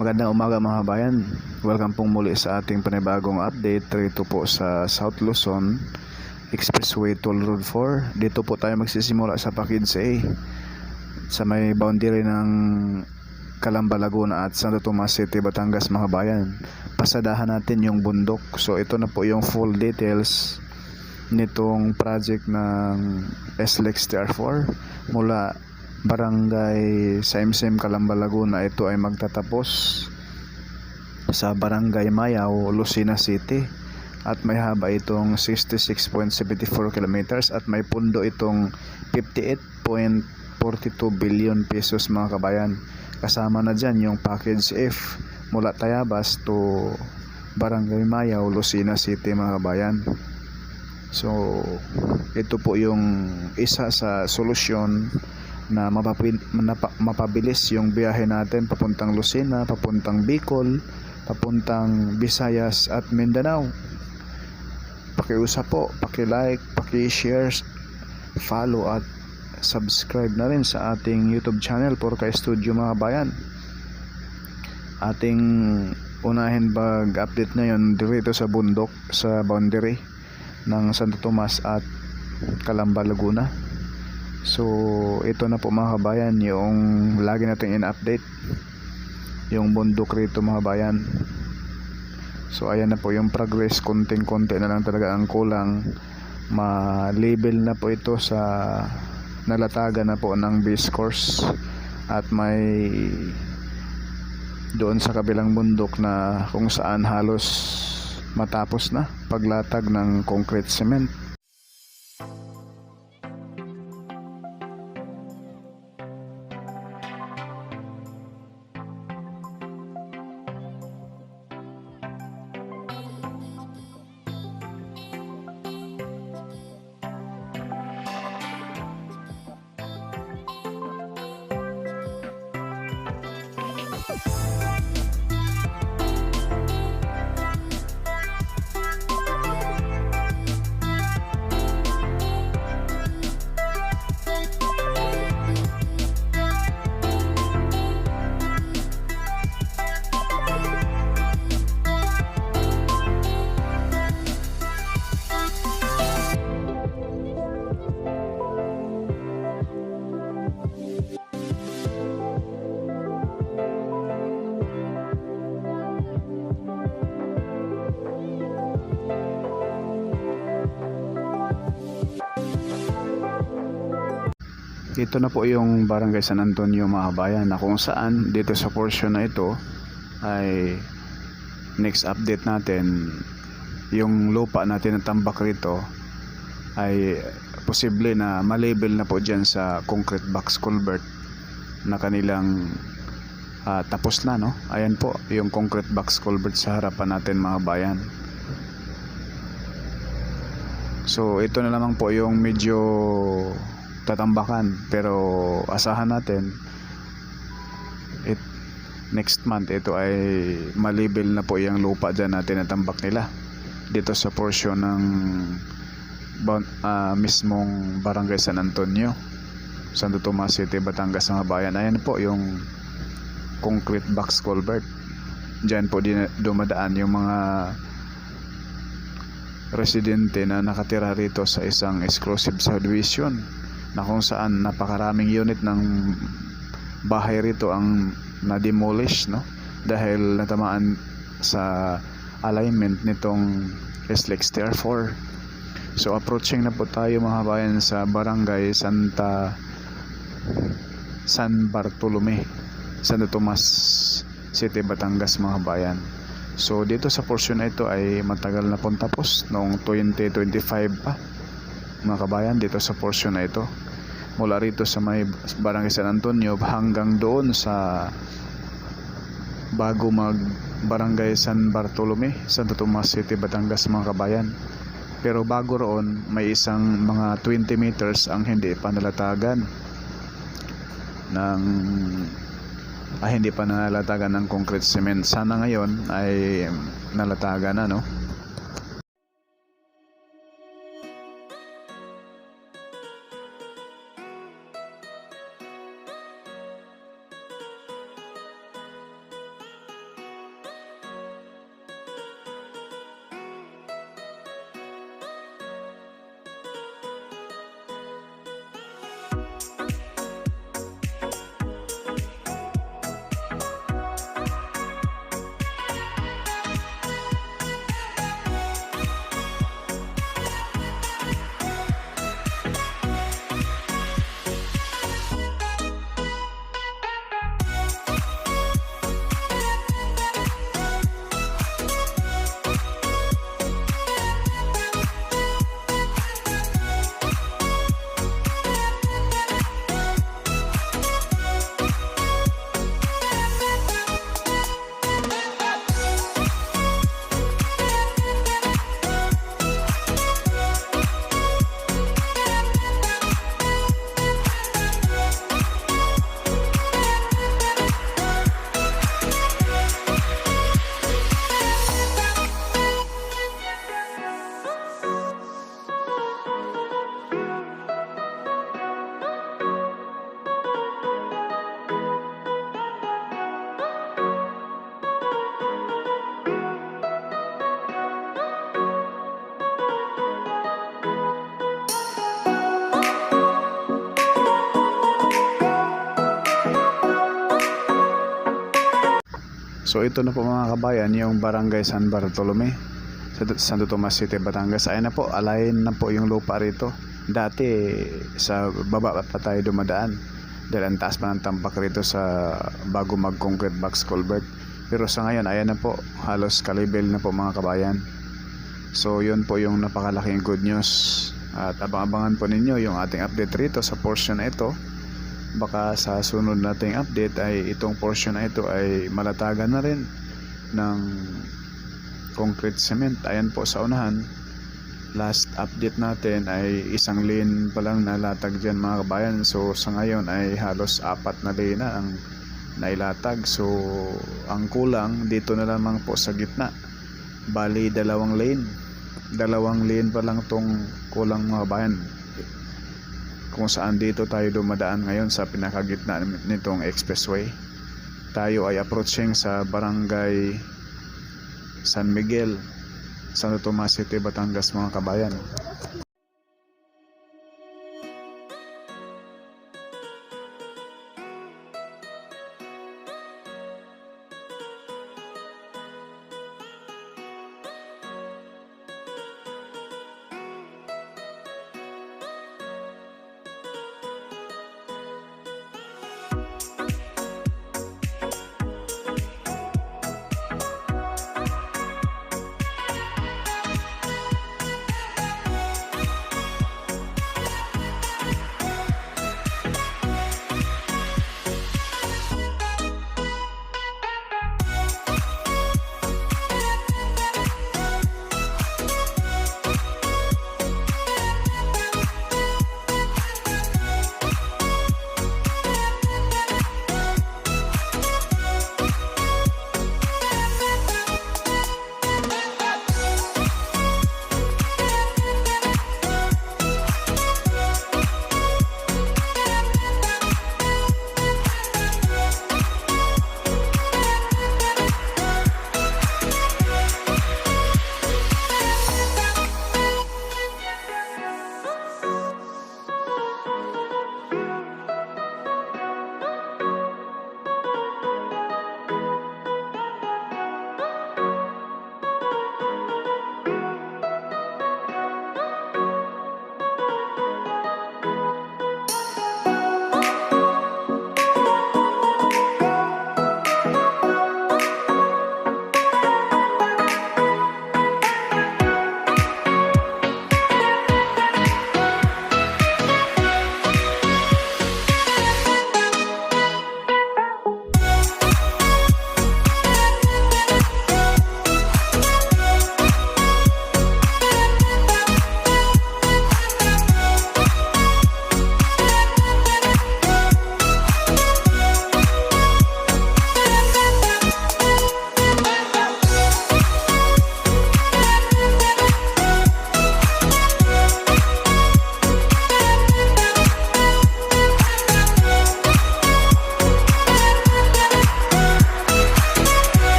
Magandang umaga mga kabayan. Welcome pong muli sa ating panibagong update rito po sa South Luzon Expressway Toll Road 4. Dito po tayo magsisimula sa Pakids A sa may boundary ng Calamba, Laguna at Santo Tomas City, Batangas mga kabayan. Pasadahan natin yung bundok. So ito na po yung full details nitong project ng SLEX TR4 mula Barangay Saimsim, Calamba, Laguna. Ito ay magtatapos sa Barangay Mayaw, Lucena City at may haba itong 66.74 kilometers at may pundo itong 58.42 billion pesos mga kabayan. Kasama na dyan yung package F mula Tayabas to Barangay Mayaw, Lucena City mga kabayan. So ito po yung isa sa solusyon na mapabilis yung biyahe natin papuntang Lucena, papuntang Bicol, papuntang Visayas at Mindanao. Pakiusap po, paki-like, paki-share, follow at subscribe na rin sa ating YouTube channel Porca Studio mga bayan. Ating unahin pag-update ngayon dito sa bundok sa boundary ng Santo Tomas at Calamba, Laguna. So ito na po mga kabayan yung lagi nating in-update yung bundok rito mga kabayan. So ayan na po yung progress, konting-konti na lang talaga ang kulang. Ma-label na po ito sa nalatagan na po ng base course at may doon sa kabilang bundok na kung saan halos matapos na paglatag ng concrete cement. Ito na po yung Barangay San Antonio mga kabayan, na kung saan dito sa portion na ito ay next update natin yung lupa natin na tambak rito ay posible na malabel na po dyan sa concrete box culvert na kanilang tapos na, no? Ayan po yung concrete box culvert sa harapan natin mga kabayan. So ito na lamang po yung medyo tatambakan, pero asahan natin next month ito ay malibel na po yung lupa dyan natin natambak nila dito sa portion ng mismong Barangay San Antonio, Santo Tomas City, Batangas mga bayan. Ayan po yung concrete box culvert. Dyan po dumadaan yung mga residente na nakatira rito sa isang exclusive subdivision na kung saan napakaraming unit ng bahay rito ang na-demolish, no? Dahil natamaan sa alignment nitong SLEX TR4. So approaching na po tayo mga bayan sa Barangay San Bartolome, Santo Tomas City, Batangas mga bayan. So dito sa portion na ito ay matagal na pong tapos noong 2025 pa mga kabayan, dito sa portion na ito mula rito sa may Barangay San Antonio hanggang doon sa bago mag Barangay San Bartolome, Santo Tomas City, Batangas mga kabayan. Pero bago roon may isang mga 20 meters ang hindi pa nalatagan ng hindi pa nalatagan ng concrete cement. Sana ngayon ay nalatagan na, no? So ito na po mga kabayan, yung Barangay San Bartolome, Santo Tomas City, Batangas. Ayan na po, alayin na po yung lupa rito. Dati sa baba pa tayo dumadaan dahil ang taas pa ng tampak rito sa bago mag-concrete box culvert. Pero sa ngayon, ayan na po, halos kalibel na po mga kabayan. So yun po yung napakalaking good news. At abang-abangan po ninyo yung ating update rito sa portion na ito. Baka sa sunod nating update ay itong portion na ito ay malatagan na rin ng concrete cement. Ayan po sa unahan, last update natin ay isang lane pa lang nalatag dyan mga kabayan. So sa ngayon ay halos 4 na lane na ang nailatag. So ang kulang dito na lamang po sa gitna, bali 2 lane pa lang tong kulang mga kabayan, kung saan dito tayo dumadaan ngayon sa pinakagitna nitong expressway. Tayo ay approaching sa Barangay San Miguel, Santo Tomas City, Batangas mga kabayan.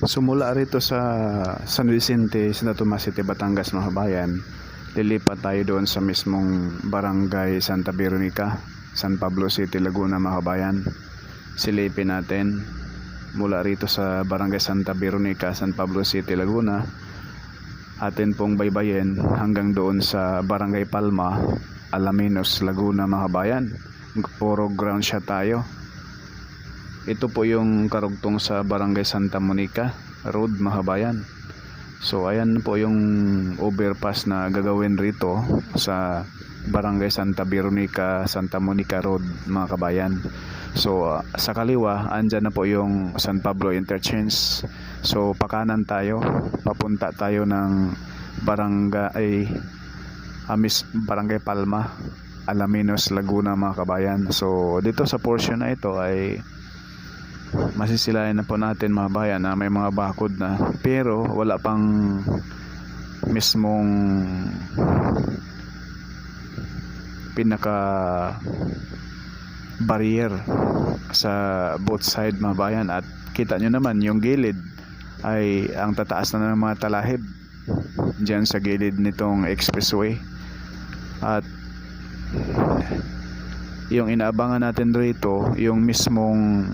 Sumula rito sa San Vicente, Santo Tomas City, Batangas mga kabayan, lilipat tayo doon sa mismong Barangay Santa Veronica, San Pablo City, Laguna mga kabayan. Silipin natin mula rito sa Barangay Santa Veronica, San Pablo City, Laguna. Atin pong baybayin hanggang doon sa Barangay Palma, Alaminos, Laguna mga kabayan. Puro ground shot tayo. Ito po yung karugtong sa Barangay Santa Monica Road mga kabayan. So ayan po yung overpass na gagawin rito sa Barangay Santa Veronica, Santa Monica Road mga kabayan. So sa kaliwa andyan na po yung San Pablo Interchange. So pakanan tayo, papunta tayo ng Barangay Palma, Alaminos, Laguna mga kabayan. So dito sa portion na ito ay masisilayan na po natin mga bayan na may mga bakod na, pero wala pang mismong pinaka barrier sa both side mga bayan. At kita nyo naman yung gilid ay ang tataas na ng mga talahib dyan sa gilid nitong expressway. At yung inaabangan natin rito, yung mismong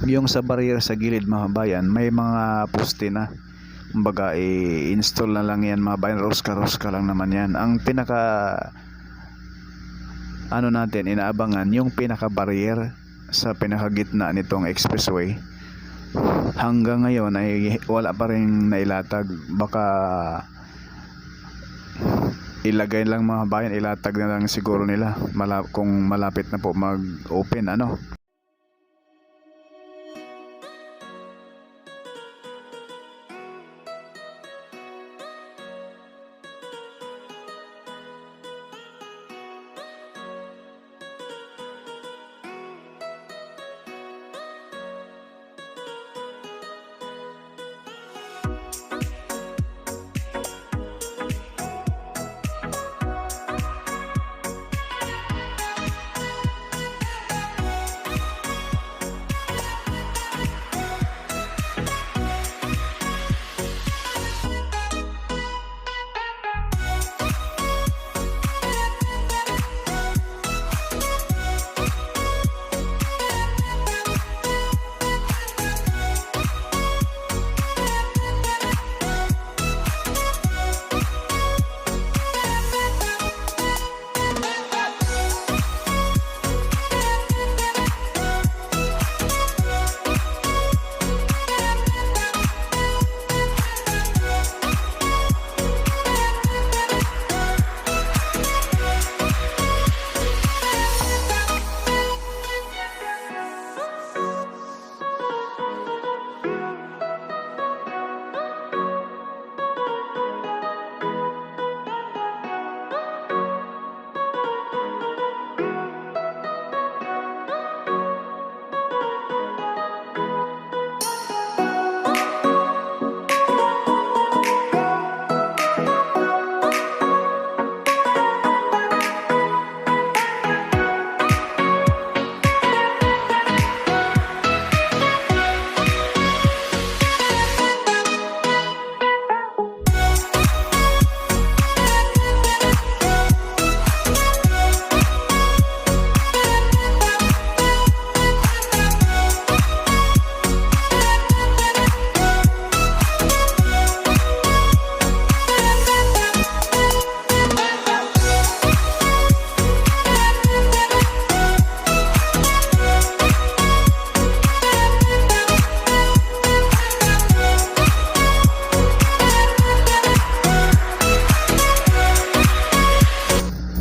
yung sa barrier sa gilid mga bayan, may mga poste na. Kumbaga i-install na lang yan mga bayan, roska lang naman yan. Ang pinaka natin inaabangan yung pinaka barrier sa pinakagitna nitong expressway. Hanggang ngayon ay wala pa rin nailatag. Baka ilagay lang mga bayan, ilatag na lang siguro nila kung malapit na po mag-open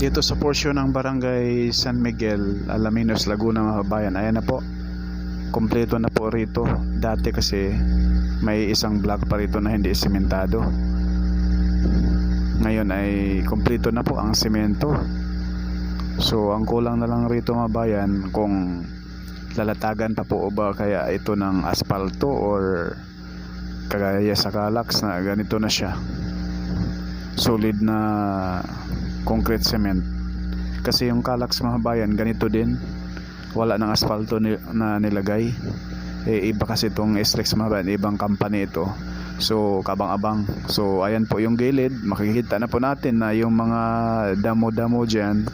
dito sa portion ng barangay San Miguel, Alaminos, Laguna mga kabayan. Ayan na po, kompleto na po rito. Dati kasi may isang block pa rito na hindi sementado. Ngayon ay kompleto na po ang semento. So ang kulang na lang rito mga bayan kung lalatagan pa po o ba kaya ito ng asfalto or kagaya sa Calax na ganito na siya, solid na concrete cement. Kasi yung Calax mga bayan ganito din, wala ng asfalto na nilagay. Iba kasi itong SLEX mga bayan, ibang company ito. So kabang-abang. So ayan po yung gilid, makikita na po natin na yung mga damo-damo dyan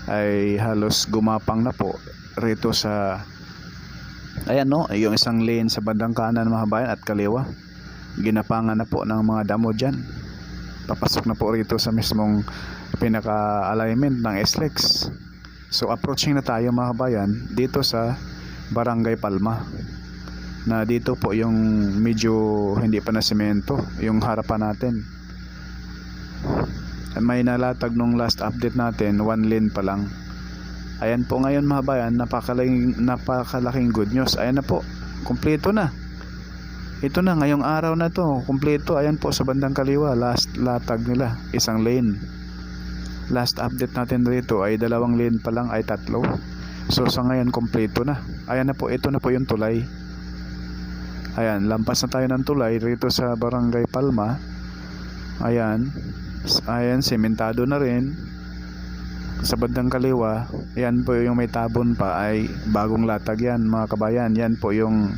ay halos gumapang na po rito sa ayan no, yung isang lane sa bandang kanan mga bayan at kaliwa. Ginapangan na po ng mga damo dyan. Papasok na po rito sa mismong pinaka-alignment ng SLEX. So approaching na tayo mga bayan dito sa Barangay Palma, na dito po yung medyo hindi pa na semento yung harapan natin. May nalatag nung last update natin, 1 lane pa lang. Ayan po ngayon mga bayan, napakalaking good news. Ayan na po, kumpleto na. Ito na, ngayong araw na to, kumpleto. Ayan po sa bandang kaliwa, last latag nila, 1 lane. Last update natin dito ay 2 lane pa lang, ay 3. So sa ngayon kumpleto na. Ayan na po, ito na po yung tulay. Ayan, lampas na tayo ng tulay rito sa Barangay Palma. Ayan, sementado na rin. Sa bandang kaliwa, yan po yung may tabon pa ay bagong latag yan mga kabayan. Yan po yung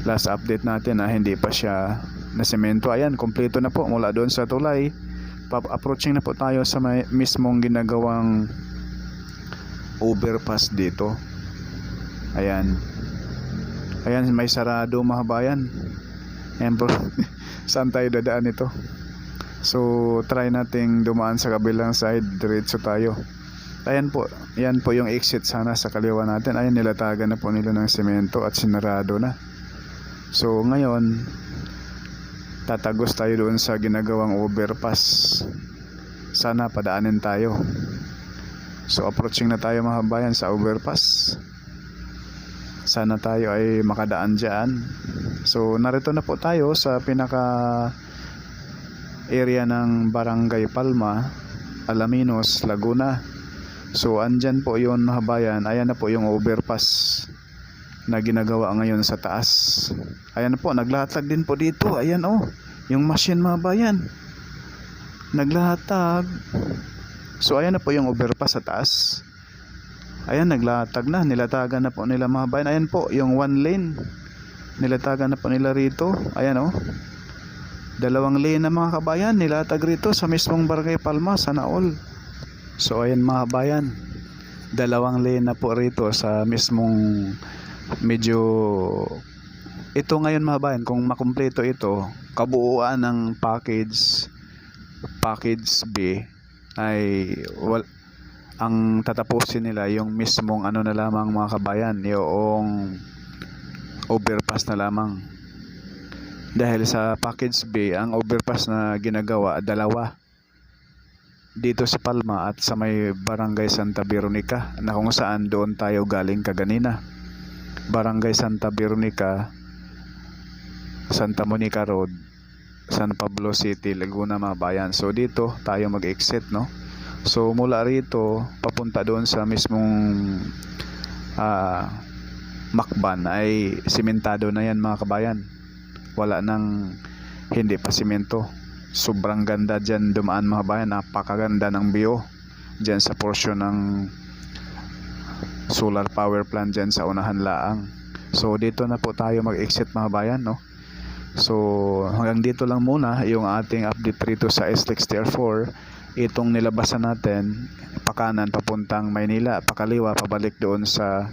last update natin na hindi pa siya na semento. Ayan, kompleto na po mula doon sa tulay. Approaching na po tayo sa may mismong ginagawang overpass dito. Ayan. Ayan, may sarado mga kabayan. Ayan po. Saan tayo dadaan ito? So, try nating dumaan sa kabilang side. Diretso tayo. Ayan po, yan po yung exit sana sa kaliwa natin. Ayan, nilatagan na po nila ng semento at sinarado na. So ngayon, tatagos tayo doon sa ginagawang overpass. Sana padaanin tayo. So approaching na tayo mga kabayan sa overpass. Sana tayo ay makadaan dyan. So narito na po tayo sa pinaka area ng Barangay Palma, Alaminos, Laguna. So andyan po yun mga kabayan. Ayan na po yung overpass na ginagawa ngayon sa taas. Ayan na po, naglatag din po dito. Ayan oh, yung machine mga kabayan, naglatag. So ayan na po yung overpass sa taas. Ayan, naglatag na, nilatagan na po nila mga kabayan. Ayan po yung one lane, nilatagan na po nila rito. Ayan oh, 2 lane na mga kabayan nilatag rito sa mismong Barangay Palma, sana all. So ayan mga kabayan, 2 lane na po rito sa mismong medyo ito ngayon mga kabayan. Kung makumpleto ito, kabuuan ng package B ay ang tatapusin nila yung mismong ano na lamang mga kabayan, yung overpass na lamang. Dahil sa package B, ang overpass na ginagawa 2 dito sa Palma at sa may Barangay Santa Veronica, na kung saan doon tayo galing kaganina. Barangay Santa Veronica, Santa Monica Road, San Pablo City, Laguna mga bayan. So dito tayo mag-exit, no? So mula rito papunta doon sa mismong Macban ay simentado na yan mga kabayan. Wala nang hindi pa simento. Sobrang ganda dyan dumaan mga kabayan. Napakaganda ng view dyan sa portion ng solar power plant dyan sa unahan laang. So dito na po tayo mag-exit mga kabayan, no? So hanggang dito lang muna yung ating update rito sa SLEX TR4. Itong nilabasan natin pakanan papuntang Maynila, pakaliwa pabalik doon sa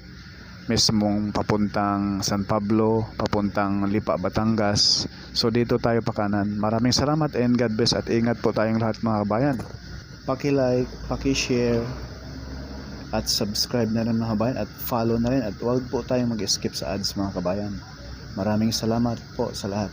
mismong papuntang San Pablo, papuntang Lipa, Batangas. So dito tayo pakanan. Maraming salamat and God bless at ingat po tayong lahat mga kabayan. Paki-like, paki-share at subscribe na rin mga kabayan at follow na rin, at huwag po tayong mag-skip sa ads mga kabayan. Maraming salamat po sa lahat.